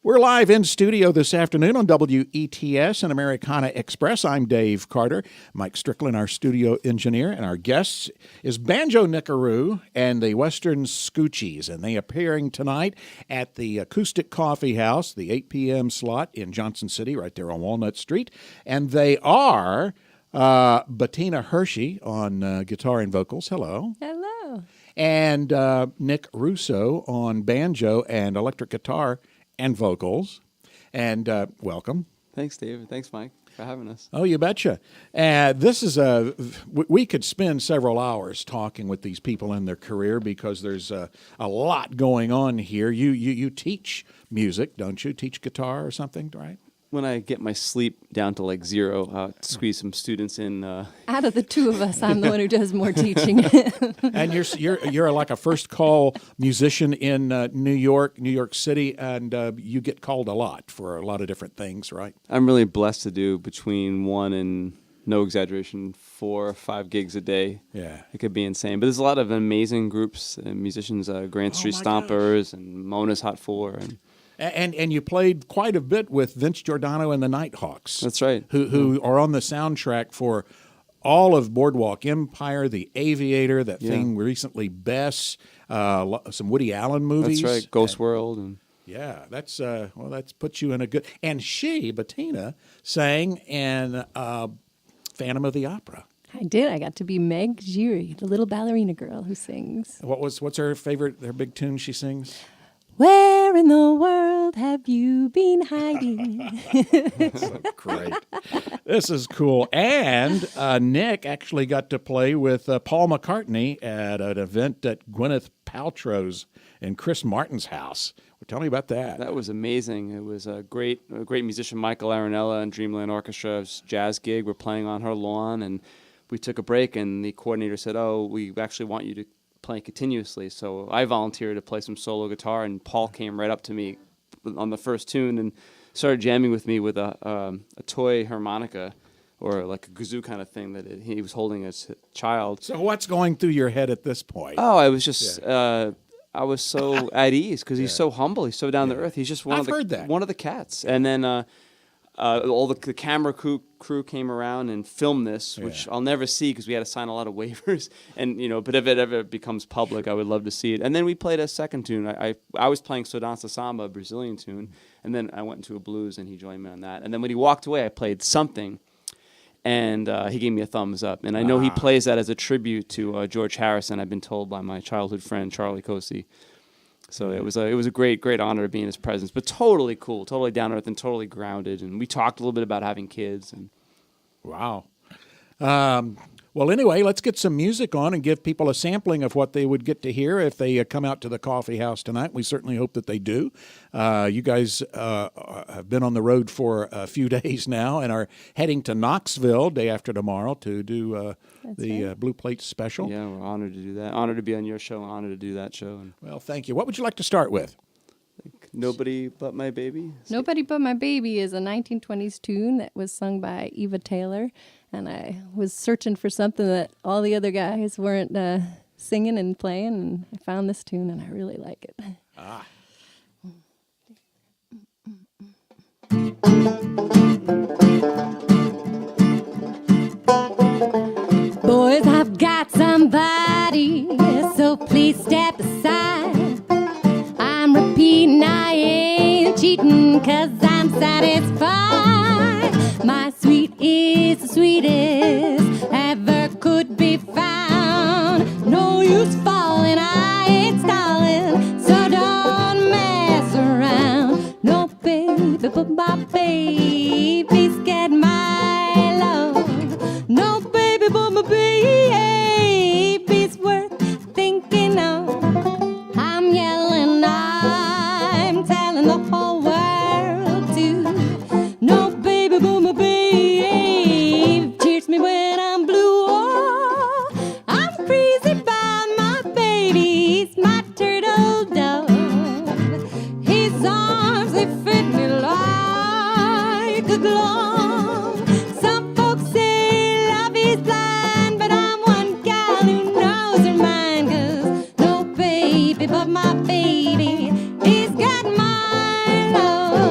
We're live in studio this afternoon on WETS and Americana Express. I'm Dave Carter, Mike Strickland, our studio engineer, and our guest is Banjo Nickaru and the Western Scooches, and they are appearing tonight at the Acoustic Coffee House, the 8 p.m. slot in Johnsoncity, right there on Walnut Street, and they are Bettina Hershey on guitar and vocals. Hello. Hello. And Nick Russo on banjo and electric guitar and vocals. And welcome. Thanks, David. Thanks, Mike, for having us. Oh, you betcha. This is we could spend several hours talking with these people in their career because there's a lot going on here. You teach music, don't you? Teach guitar or something, right? When I get my sleep down to like zero, I'll squeeze some students in. Out of the two of us, I'm the one who does more teaching. And you're like a first call musician in New York City, and you get called a lot for a lot of different things, right? I'm really blessed to do between one and, no exaggeration, 4 or 5 gigs a day. Yeah. It could be insane. But there's a lot of amazing groups and musicians, Grand Street Stompers and Mona's Hot 4. And you played quite a bit with Vince Giordano and the Nighthawks. That's right. Who are on the soundtrack for all of Boardwalk Empire, The Aviator, that thing recently, Bess, some Woody Allen movies. That's right, Ghost World. And yeah, that's put you in a good... And she, Bettina, sang in Phantom of the Opera. I did. I got to be Meg Giry, the little ballerina girl who sings. What's her big tune she sings? Where in the world have you been hiding? That's great. This is cool. And Nick actually got to play with Paul McCartney at an event at Gwyneth Paltrow's in Chris Martin's house. Well, tell me about that. that was amazing. It was a great musician, Michael Aronella and Dreamland Orchestra's jazz gig. We're playing on her lawn, and we took a break, and the coordinator said, "Oh, we actually want you to playing continuously." So I volunteered to play some solo guitar, and Paul came right up to me on the first tune and started jamming with me with a toy harmonica, or like a kazoo kind of thing that he was holding as a child. So what's going through your head at this point? Oh, I was just I was so at ease because he's so humble, he's so down to earth. He's just one of the cats. And then all the camera crew came around and filmed this, which I'll never see because we had to sign a lot of waivers. And but if it ever becomes public, I would love to see it. And then we played a second tune. I was playing So Dança Samba, a Brazilian tune, and then I went into a blues, and he joined me on that. And then when he walked away, I played something, and he gave me a thumbs up. And I know he plays that as a tribute to George Harrison. I've been told by my childhood friend Charlie Cosi. So it was a great honor to be in his presence, but totally cool, totally down to earth, and totally grounded. And we talked a little bit about having kids. And wow. Well, anyway, let's get some music on and give people a sampling of what they would get to hear if they come out to the coffee house tonight. We certainly hope that they do. You guys have been on the road for a few days now and are heading to Knoxville day after tomorrow to do the Blue Plate special. Yeah, we're honored to do that. Honored to be on your show. Honored to do that show. And well, thank you. What would you like to start with? Nobody But My Baby. Nobody But My Baby is a 1920s tune that was sung by Eva Taylor, and I was searching for something that all the other guys weren't singing and playing, and I found this tune, and I really like it. Ah. Boys, I've got somebody, so please step aside. I'm repeating, I ain't cheating, 'cause I'm satisfied. My sweet is the sweetest ever could be found. No use falling, I ain't stalling, so don't mess around. No baby but my baby's get my love. No baby but my baby's worth thinking of. I'm yelling, I'm telling the whole world to. No baby but my babe cheers me when I'm blue. Oh, I'm crazy about my baby. He's my turtle dove. His arms, they fit me like a glove. Some folks say love is blind, but I'm one gal who knows her mind. 'Cause no baby but my baby, he's got my love.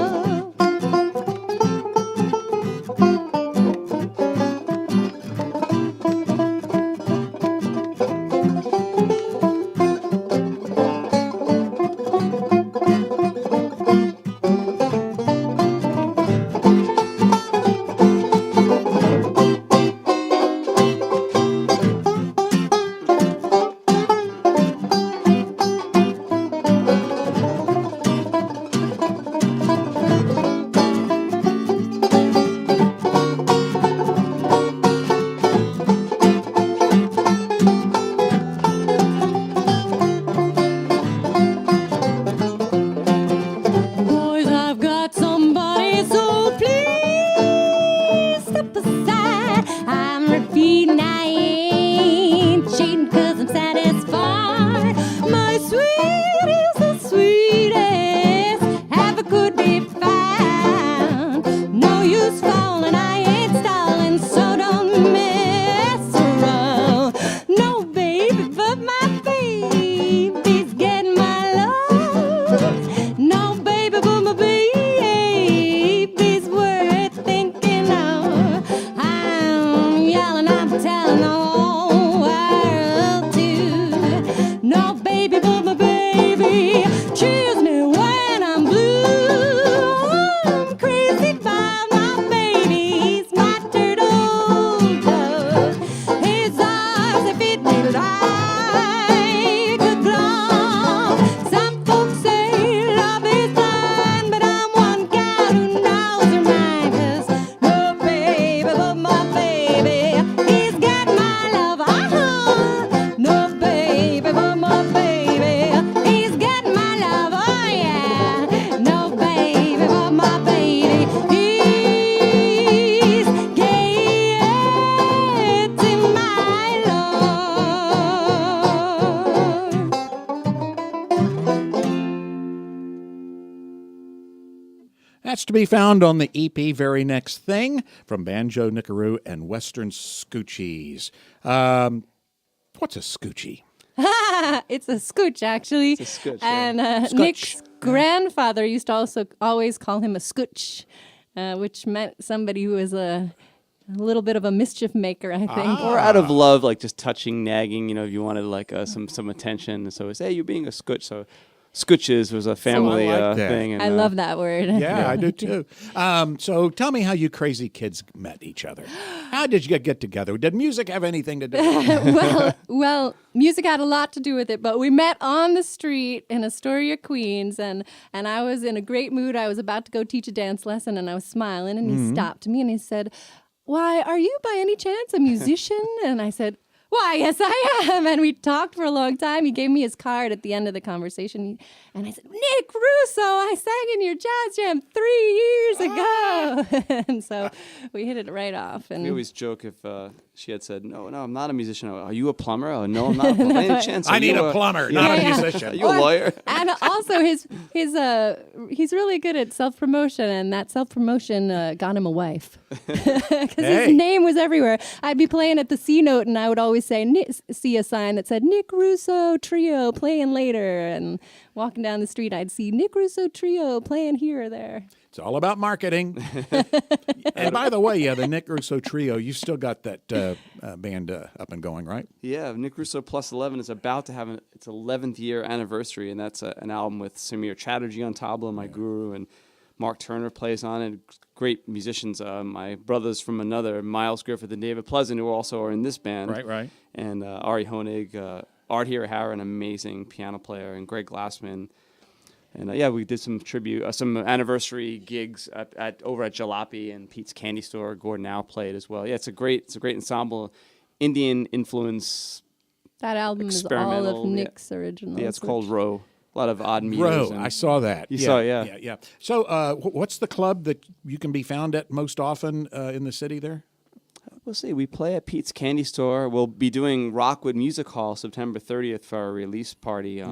That's to be found on the EP Very Next Thing from Banjo Nickaru and Western Scooches. What's a scoochie? It's a scooch, actually. It's a scooch, and yeah. Nick's grandfather used to also always call him a scooch, which meant somebody who was a little bit of a mischief maker, I think. Or out of love, like just touching, nagging, if you wanted like some attention. So it's, hey, you're being a scooch. So Scooches was a family thing. And, I love that word. Yeah, I do too. So tell me how you crazy kids met each other. How did you get together? Did music have anything to do with it? Well, music had a lot to do with it, but we met on the street in Astoria, Queens, and I was in a great mood. I was about to go teach a dance lesson, and I was smiling, and he stopped me, and he said, "Why, are you by any chance a musician?" And I said, "Why, yes, I am." And we talked for a long time. He gave me his card at the end of the conversation. And I said, "Nick Russo, I sang in your jazz jam 3 years ago." And so we hit it right off. And we always joke if she had said, no, I'm not a musician. Are you a plumber? Oh, no, I'm not a plumber. Any chance? I need a plumber, not a musician. Are you a lawyer? And also he's really good at self-promotion, and that self-promotion got him a wife. Because his name was everywhere. I'd be playing at the C note, and I would always see a sign that said, "Nick Russo Trio playing later." And walking down the street, I'd see Nick Russo Trio playing here or there. It's all about marketing. And by the way, the Nick Russo Trio, you still got that band up and going, right? Yeah, Nick Russo Plus 11 is about to have its 11th year anniversary, and that's an album with Samir Chatterjee on tabla, my guru, and Mark Turner plays on it. Great musicians. My brothers from another, Miles Griffith and David Pleasant, who also are in this band. Right. And Ari Honig, Art Hirahara, an amazing piano player, and Greg Glassman. And we did some tribute, some anniversary gigs over at Jalopy and Pete's Candy Store. Gordon Howe played as well. Yeah, it's a great ensemble, Indian influence. That album is all of Nick's originals. Yeah, it's called Row. A lot of odd meters. Row, I saw that. You saw, yeah. Yeah. So what's the club that you can be found at most often in the city there? We'll see. We play at Pete's Candy Store. We'll be doing Rockwood Music Hall September 30th for our release party.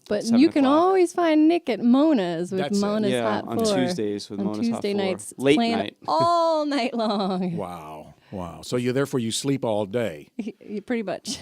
But you can always find Nick at Mona's with Mona's Hot on Four. Tuesdays with on Mona's Tuesday Hot Four. nights, Late playing night. all night long. Wow. So therefore you sleep all day. Pretty much.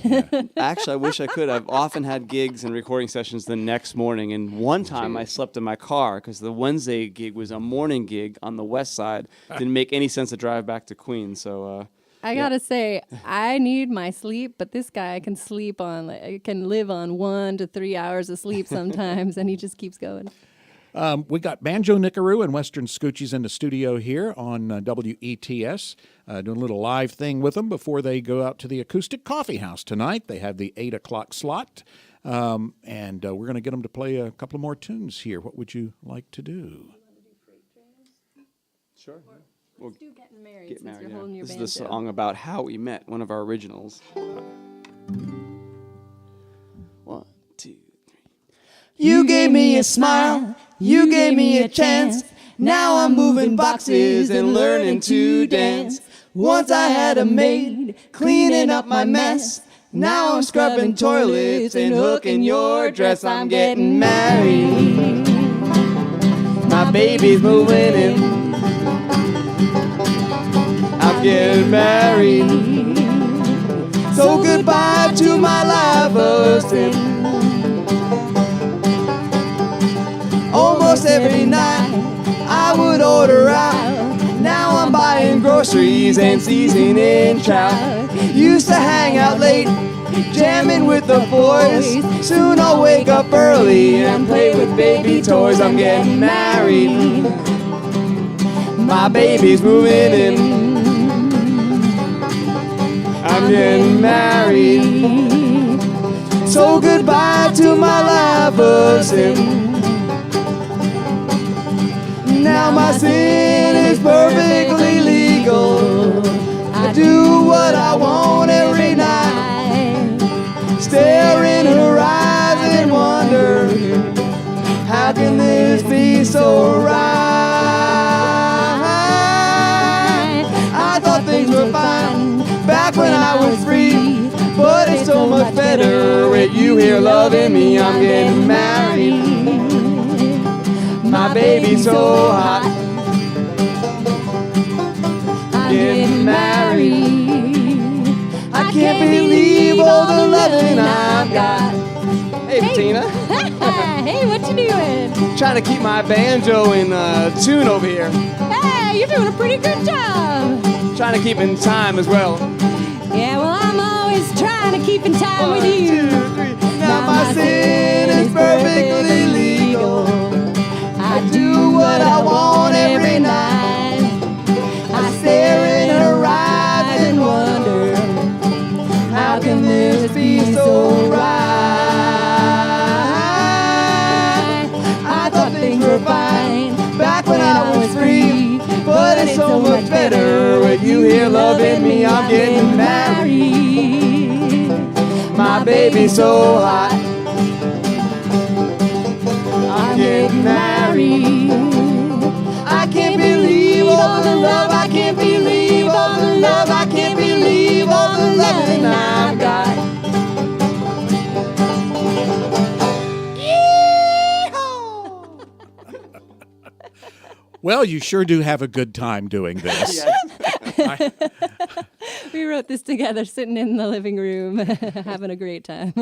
Actually, I wish I could. I've often had gigs and recording sessions the next morning. And one time I slept in my car because the Wednesday gig was a morning gig on the west side. Didn't make any sense to drive back to Queens. So I gotta say, I need my sleep, but this guy can can live on 1 to 3 hours of sleep sometimes, and he just keeps going. We got Banjo Nickaru and Western Scooches in the studio here on WETS, doing a little live thing with them before they go out to the Acoustic Coffee House tonight. They have the 8 o'clock slot, and we're going to get them to play a couple of more tunes here. What would you like to do? Sure. Let's do Getting Married Get since Married, you're holding your This banjo. is the song about how we met, one of our originals. 1, 2, 3. You gave me a smile, you gave me a chance. Now I'm moving boxes and learning to dance. Once I had a maid cleaning up my mess. Now I'm scrubbing toilets and hooking your dress. I'm getting married. My baby's moving in. I'm getting married. So goodbye to my life of sin. Almost every night I would order out. Now I'm buying groceries and seasoning trout. Used to hang out late, jamming with the boys. Soon I'll wake up early and play with baby toys. I'm getting married. My baby's moving in. I'm getting married. So goodbye to my life of sin. Now my sin is perfectly legal. I do what I want every night. Stare in her eyes and wonder, how can this be so right? I thought things were fine back when I was free, but it's so much better with you here loving me. I'm getting married. My baby's so hot. getting married. I can't believe all the loving I've got. Hey, Bettina. Hey, what you doing? Trying to keep my banjo in tune over here. Hey, you're doing a pretty good job. Trying to keep in time as well. Yeah, well, I'm always trying to keep in time with you. 1, 2, 3. Now my sin is perfectly legal. I do what I want every night. I stare in her eyes and wonder, how can this be so right? I thought things were fine back when I was free, but it's so much better with you here loving me. I'm getting married. My baby's so hot. I'm getting married. I can't believe all the love. I can't believe all the love. I can't believe all the loving I've got. Well, you sure do have a good time doing this. We wrote this together sitting in the living room, having a great time.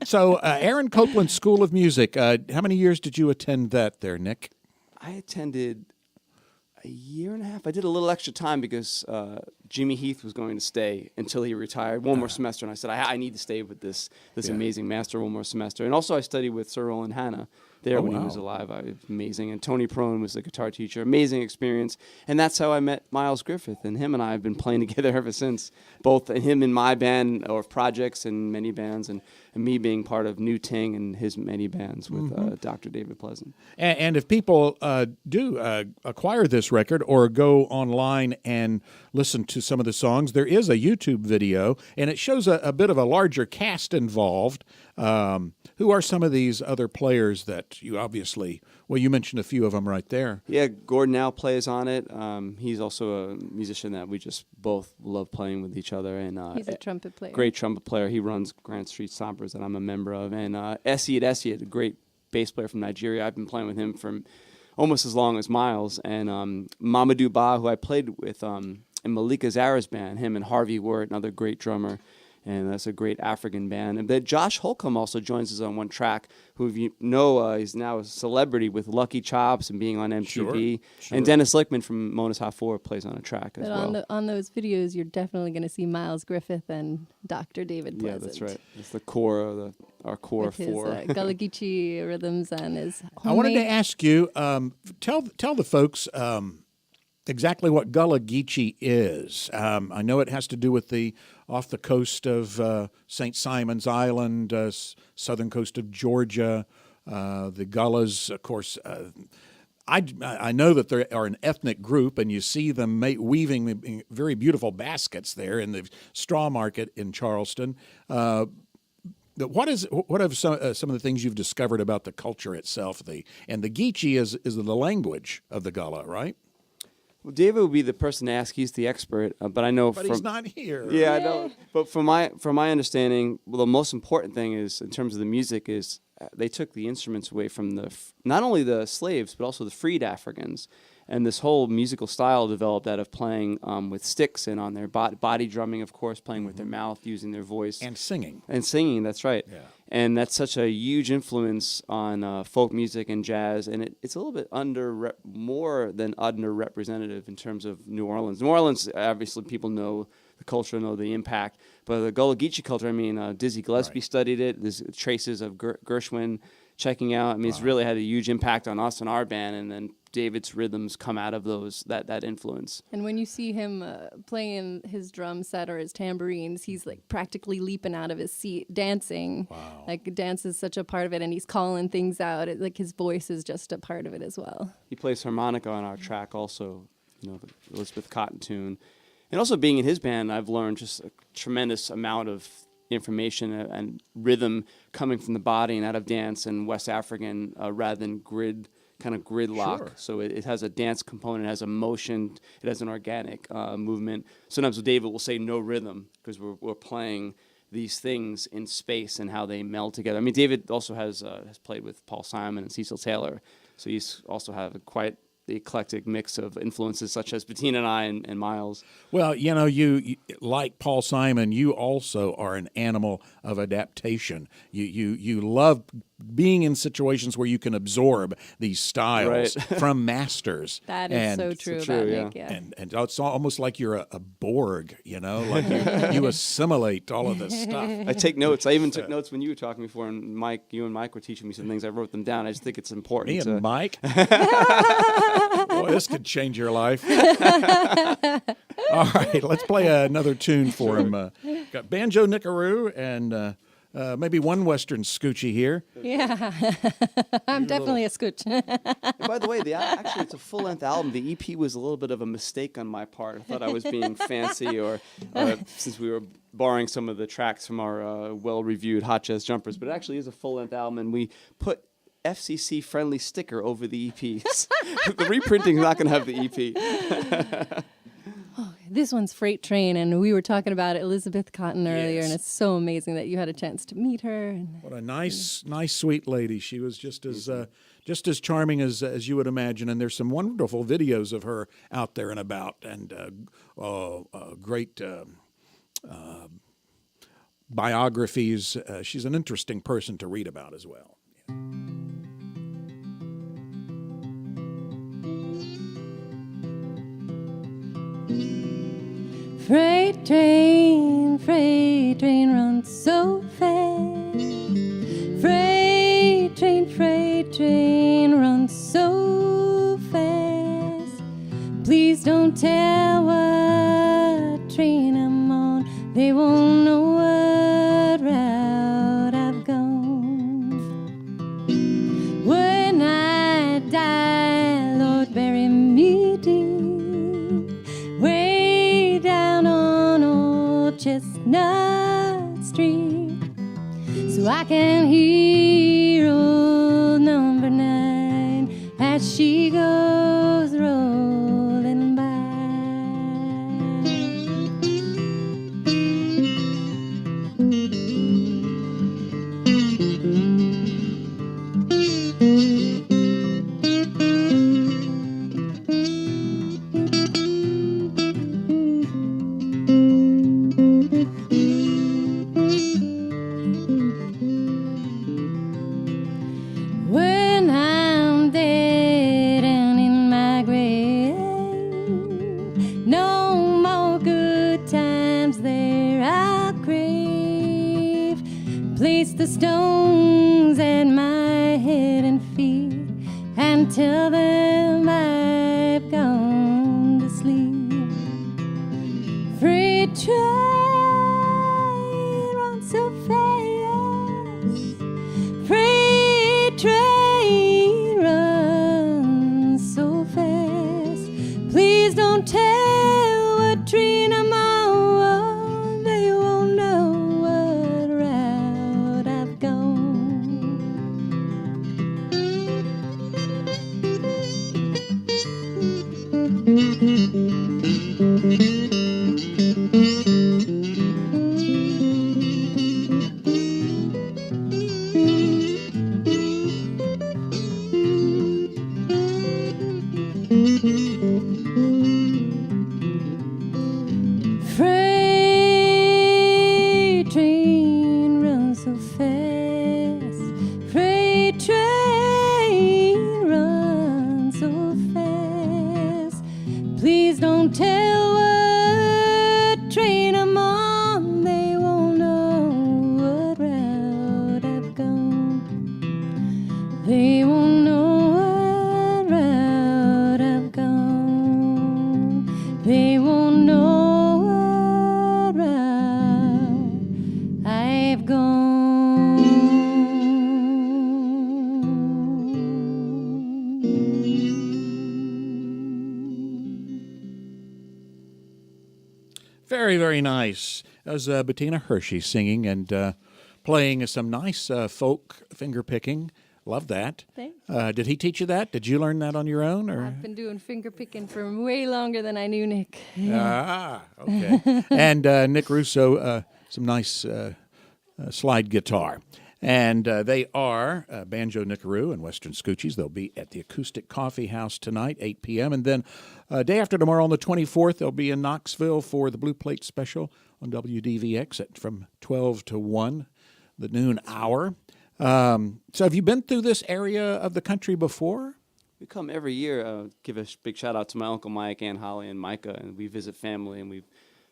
So, Aaron Copland School of Music, how many years did you attend that there, Nick? I attended a year and a half. I did a little extra time because Jimmy Heath was going to stay until he retired. One more semester, and I said, I need to stay with this amazing master one more semester. And also I studied with Sir Roland Hanna there when he was alive. Amazing. And Tony Prone was the guitar teacher. Amazing experience. And that's how I met Miles Griffith. And him and I have been playing together ever since. Both him in my band or projects and many bands, and me being part of New Ting and his many bands with Dr. David Pleasant. And if people do acquire this record or go online and listen to some of the songs, there is a YouTube video, and it shows a bit of a larger cast involved. Who are some of these other players that you obviously, well, you mentioned a few of them right there. Yeah, Gordon Now plays on it. He's also a musician that we just both love playing with each other. And He's a trumpet player. Great trumpet player. He runs Grant Street Stompers that I'm a member of. And Esiat, a great bass player from Nigeria. I've been playing with him for almost as long as Miles. And Mamadou Ba, who I played with in Malika Zara's band, him and Harvey Wirt, another great drummer. And that's a great African band. And then Josh Holcomb also joins us on one track, who you know is now a celebrity with Lucky Chops and being on MTV. Sure. And Dennis Lickman from Mona's Hot 4 plays on a track as well. On those videos, you're definitely going to see Miles Griffith and Dr. David Pleasant. Yeah, that's right. It's the core of our core with four. His Gullah Geechee rhythms and his homemade. I wanted to ask you, tell the folks exactly what Gullah Geechee is. I know it has to do with off the coast of St. Simon's Island, southern coast of Georgia. The Gullahs, of course, I know that they are an ethnic group, and you see them weaving very beautiful baskets there in the straw market in Charleston. What are some of the things you've discovered about the culture itself? And the Geechee is the language of the Gullah, right? Well, David would be the person to ask. He's the expert, but I know. But he's not here. Yeah, I know. But from my understanding, well, the most important thing is in terms of the music is they took the instruments away from not only the slaves but also the freed Africans, and this whole musical style developed out of playing with sticks and on their body drumming, of course, playing with their mouth, using their voice and singing. That's right. Yeah. And that's such a huge influence on folk music and jazz, and it's a little bit more than underrepresented in terms of New Orleans. New Orleans, obviously, people know the culture, know the impact, but the Gullah Geechee culture, I mean, Dizzy Gillespie studied it. There's traces of Gershwin checking out. I mean, it's really had a huge impact on us and our band, and then David's rhythms come out of that influence. And when you see him playing his drum set or his tambourines, he's like practically leaping out of his seat, dancing. Wow. Like dance is such a part of it, and he's calling things out. Like his voice is just a part of it as well. He plays harmonica on our track also, the Elizabeth Cotton tune. And also being in his band, I've learned just a tremendous amount of information and rhythm coming from the body and out of dance and West African rather than gridlock. Sure. So it has a dance component, it has a motion, it has an organic movement. Sometimes David will say no rhythm because we're playing these things in space and how they meld together. I mean, David also has played with Paul Simon and Cecil Taylor, so he's also have quite the eclectic mix of influences such as Bettina and I and Miles. Well, you like Paul Simon, you also are an animal of adaptation. You love being in situations where you can absorb these styles from masters. That is so true about Nick, yeah. And it's almost like you're a Borg, like you assimilate all of this stuff. I take notes. I even took notes when you were talking before, and you and Mike were teaching me some things. I wrote them down. I just think it's important. Me and Mike? Boy, this could change your life. All right, let's play another tune for him. Got Banjo Nickaru and maybe one Western Scoochie here. Yeah, I'm definitely a scooch. By the way, actually it's a full-length album. The EP was a little bit of a mistake on my part. I thought I was being fancy, or since we were borrowing some of the tracks from our well-reviewed Hot Jazz Jumpers, but it actually is a full-length album, and we put FCC friendly sticker over the EPs. The reprinting is not going to have the EP. This one's Freight Train, and we were talking about Elizabeth Cotton earlier, and it's so amazing that you had a chance to meet her. What a nice, sweet lady. She was just as charming as you would imagine, and there's some wonderful videos of her out there and about, and great biographies. She's an interesting person to read about as well. Freight train runs so fast. Freight train runs so fast. Please don't tell what train I'm on. They won't know what route I've gone. When I die, Lord, bury me deep, way down on old Chestnut Street, so I can hear old number 9 as she goes rolling by. When I'm dead and in my grave, no more good times there I'll crave. Place the stones at my head and feet and tell them I've gone to sleep. Freight train runs so fast. Freight train runs so fast. Please don't tell what train I'm on. They won't know what route I've gone. Freight train runs so fast. Freight train runs so fast. Please don't tell what train I'm on. They won't know what route I've gone. They won't know what route I've gone. They won't know what route I've gone. Very, very nice. That was Bettina Hershey singing and playing some nice folk finger picking. Love that. Thanks. Did he teach you that? Did you learn that on your own? Or? I've been doing finger picking for way longer than I knew Nick. Ah, okay. And Nick Russo, some nice slide guitar. And they are Banjo Nickaru and Western Scooches. They'll be at the Acoustic Coffee House tonight, 8 p.m. And then day after tomorrow on the 24th, they'll be in Knoxville for the Blue Plate Special on WDVX from 12 to 1, the noon hour. So have you been through this area of the country before? We come every year. Give a big shout out to my Uncle Mike, Aunt Holly, and Micah, and we visit family, and we've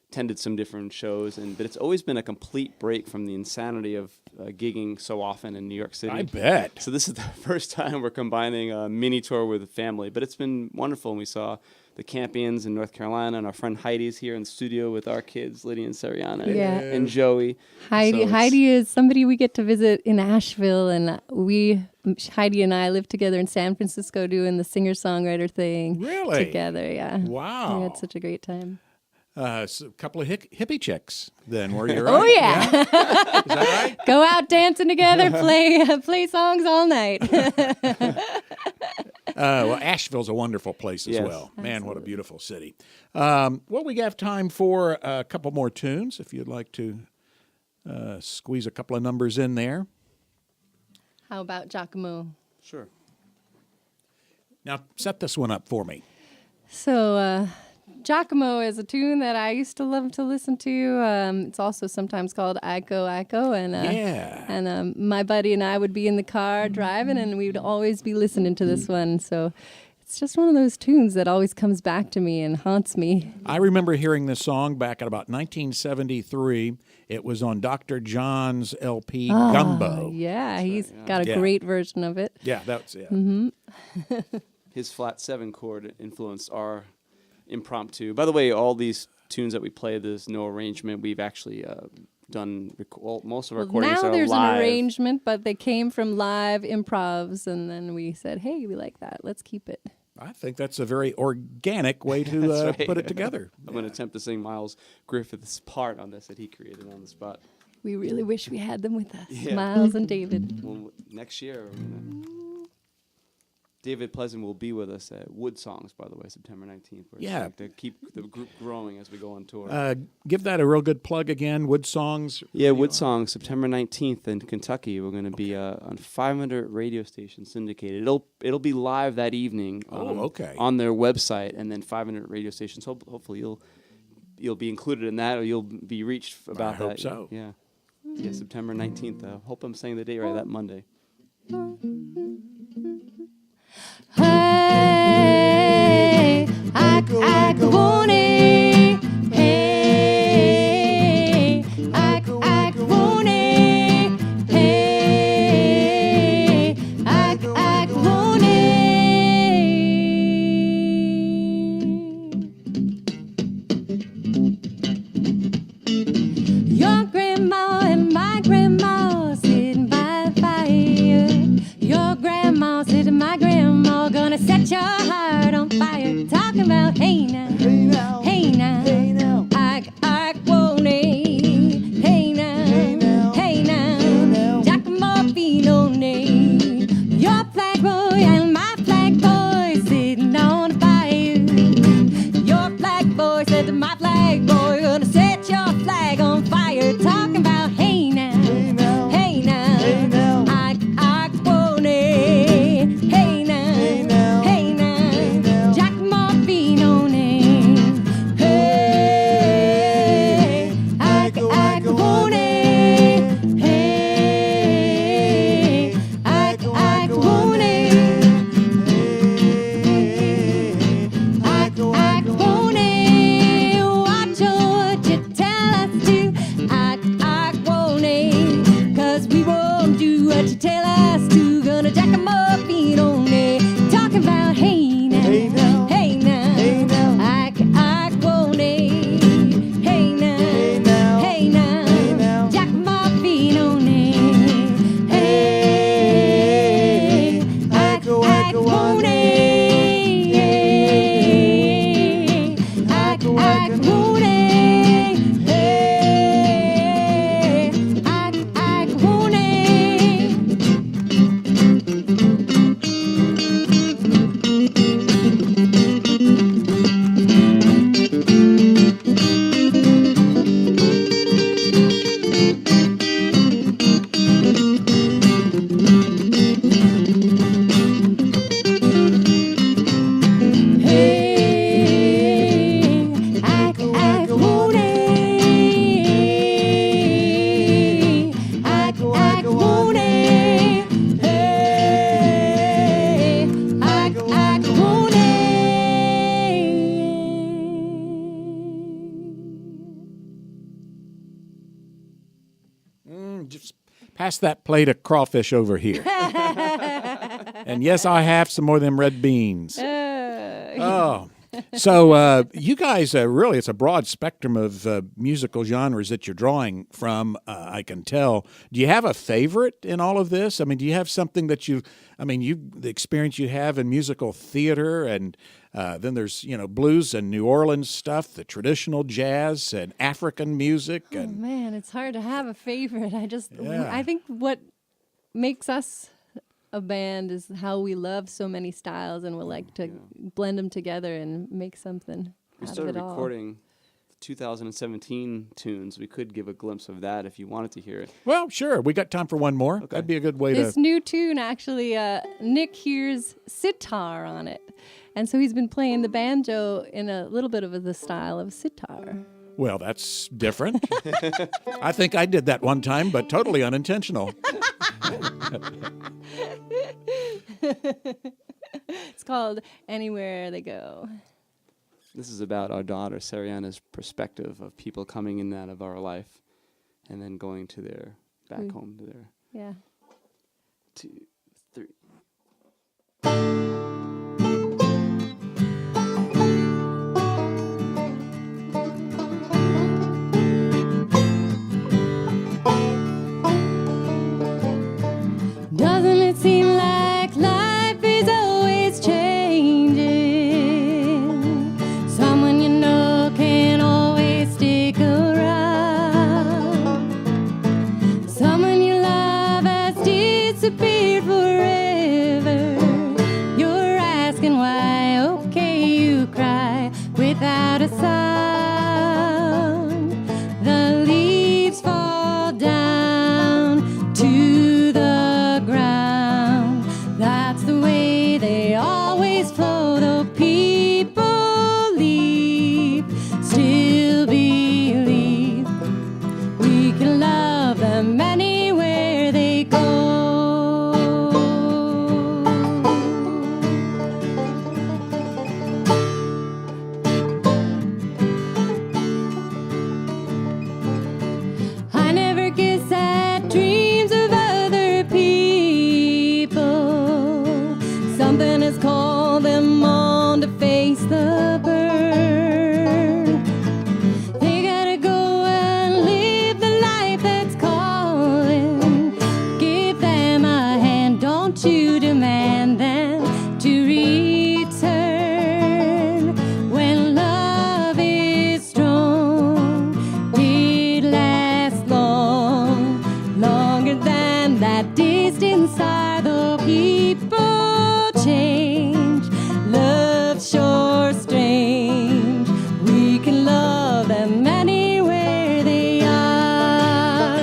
attended some different shows, but it's always been a complete break from the insanity of gigging so often in New York City. I bet. So this is the first time we're combining a mini tour with a family, but it's been wonderful. And we saw the Campions in North Carolina, and our friend Heidi's here in the studio with our kids, Lydia and Seriana, and Joey. Heidi is somebody we get to visit in Asheville, and Heidi and I live together in San Francisco doing the singer-songwriter thing together. Yeah. Wow. We had such a great time. So a couple of hippie chicks then, were you right? Oh, yeah. Is that right? Go out dancing together, play songs all night. Well, Asheville's a wonderful place as well. Man, absolutely. what a beautiful city. Well, we have time for a couple more tunes if you'd like to squeeze a couple of numbers in there. How about Jock-A-Mo? Sure. Now, set this one up for me. So, Jock-A-Mo is a tune that I used to love to listen to. It's also sometimes called Iko-Iko. And my buddy and I would be in the car driving, and we would always be listening to this one. So it's just one of those tunes that always comes back to me and haunts me. I remember hearing this song back in about 1973. It was on Dr. John's LP, Gumbo. Yeah, he's got a great version of it. Yeah, that's it. Mm-hmm. His flat 7 chord influenced our impromptu. By the way, all these tunes that we play, there's no arrangement. We've actually done most of our recordings now are there's live. an arrangement, but they came from live improvs, and then we said, hey, we like that. Let's keep it. I think that's a very organic way to put it together. I'm going to attempt to sing Miles Griffith's part on this that he created on the spot. We really wish we had them with us, Miles and David. Well, next year, David Pleasant will be with us at WoodSongs, by the way, September 19th. Yeah. To keep the group growing as we go on tour. Give that a real good plug again, WoodSongs. Yeah, WoodSongs, September 19th in Kentucky. We're going to be on 500 radio stations syndicated. It'll be live that evening on their website, and then 500 radio stations. Hopefully you'll be included in that, or you'll be reached about that. I hope so. Yeah, September 19th. Hope I'm saying the date right, that Monday. Hey, Iko-Iko, hey, Iko-Iko, hey, Iko-Iko. Your grandma and my grandma sitting by the fire. Your grandma sitting, my grandma gonna set your heart on fire. Talking about hey now, hey now, hey now, hey now, Iko-Iko, hey now, hey now, hey now, Jock-A-Mo, your flag boy and my flag boy sitting on the fire. Your flag boy said to my flag boy, gonna set your flag on fire. Talking about hey now, hey now, hey now, hey now, Iko-Iko, hey now, hey now, hey now, Jock-A-Mo, hey now. Pass that plate of crawfish over here. And yes, I have some more of them red beans. Oh. So you guys, really, it's a broad spectrum of musical genres that you're drawing from, I can tell. Do you have a favorite in all of this? I mean, do you have something that the experience you have in musical theater, and then there's, blues and New Orleans stuff, the traditional jazz and African music. Oh, man, it's hard to have a favorite. I think what makes us a band is how we love so many styles, and we like to blend them together and make something We out started of it all. recording 2017 tunes. We could give a glimpse of that if you wanted to hear it. Well, sure. We got time for one more. Okay. That'd be a good way This to... new tune, actually, Nick hears sitar on it. And so he's been playing the banjo in a little bit of the style of sitar. Well, that's different. I think I did that one time, but totally unintentional. It's called Anywhere They Go. This is about our daughter, Sariana's perspective of people coming in and out of our life and then going to their, back home to their... Yeah. 2, 3. Doesn't it seem like life is always changing? Someone you know can always stick around. Someone you love has disappeared forever. You're asking why, okay, you cry without a sound. The leaves fall down to the ground. That's the way they always flow, though people leave. Still believe we can love them anywhere they go. I never guess at dreams of other people. Something has called them on to face the burn. They gotta go and live the life that's calling. Give them a hand, don't you demand them to return. When love is strong, it lasts long, longer than that distant star. Though people change, love's sure strange. We can love them anywhere they are.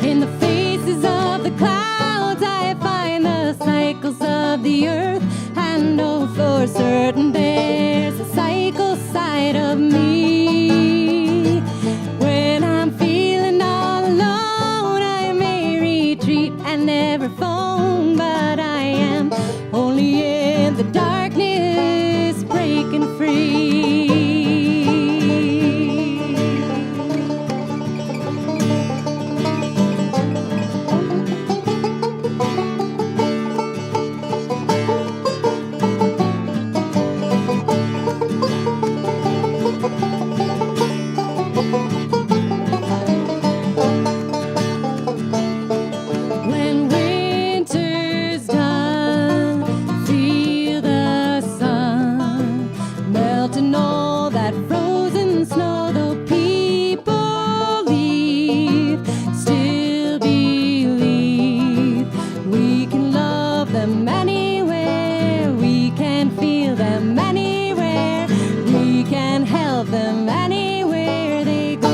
In the faces of the clouds, I find the cycles of the earth. I know for certain there's a cycle side of me. When I'm feeling all alone, I may retreat and never phone, but I am only in the darkness breaking free. When winter's done, feel the sun melting all that frozen snow. Though people leave, still believe we can love them anywhere. We can feel them anywhere. We can help them anywhere they go.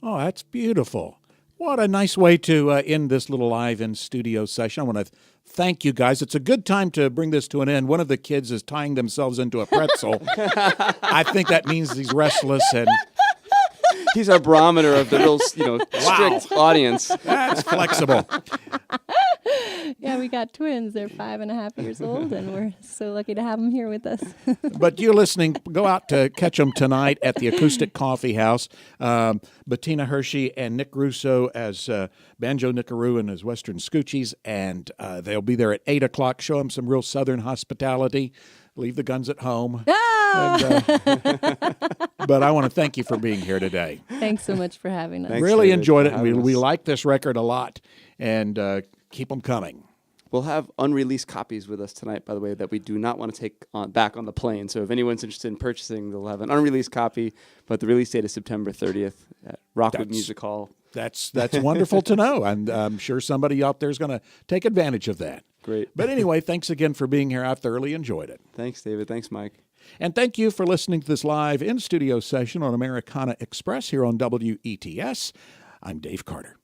Oh, that's beautiful. What a nice way to end this little live in studio session. I want to thank you guys. It's a good time to bring this to an end. One of the kids is tying themselves into a pretzel. I think that means he's restless, and He's our barometer of the real, strict audience. That's flexible. Yeah, we got twins. They're 5.5 years old, and we're so lucky to have them here with us. But you listening, go out to catch them tonight at the Acoustic Coffee House. Bettina Hershey and Nick Russo as Banjo Nickaru and his Western Scooches, and they'll be there at 8 o'clock. Show them some real Southern hospitality. Leave the guns at home. And, but I want to thank you for being here today. Thanks so much for having us. Thanks, really David, enjoyed for it. And having we us. like this record a lot, and keep them coming. We'll have unreleased copies with us tonight, by the way, that we do not want to take back on the plane. So if anyone's interested in purchasing, they'll have an unreleased copy. But the release date is September 30th at Rockwood Music Hall. That's wonderful to know. And I'm sure somebody out there is going to take advantage of that. Great. But anyway, thanks again for being here. I thoroughly enjoyed it. Thanks, David. Thanks, Mike. And thank you for listening to this live in-studio session on Americana Express here on WETS. I'm Dave Carter.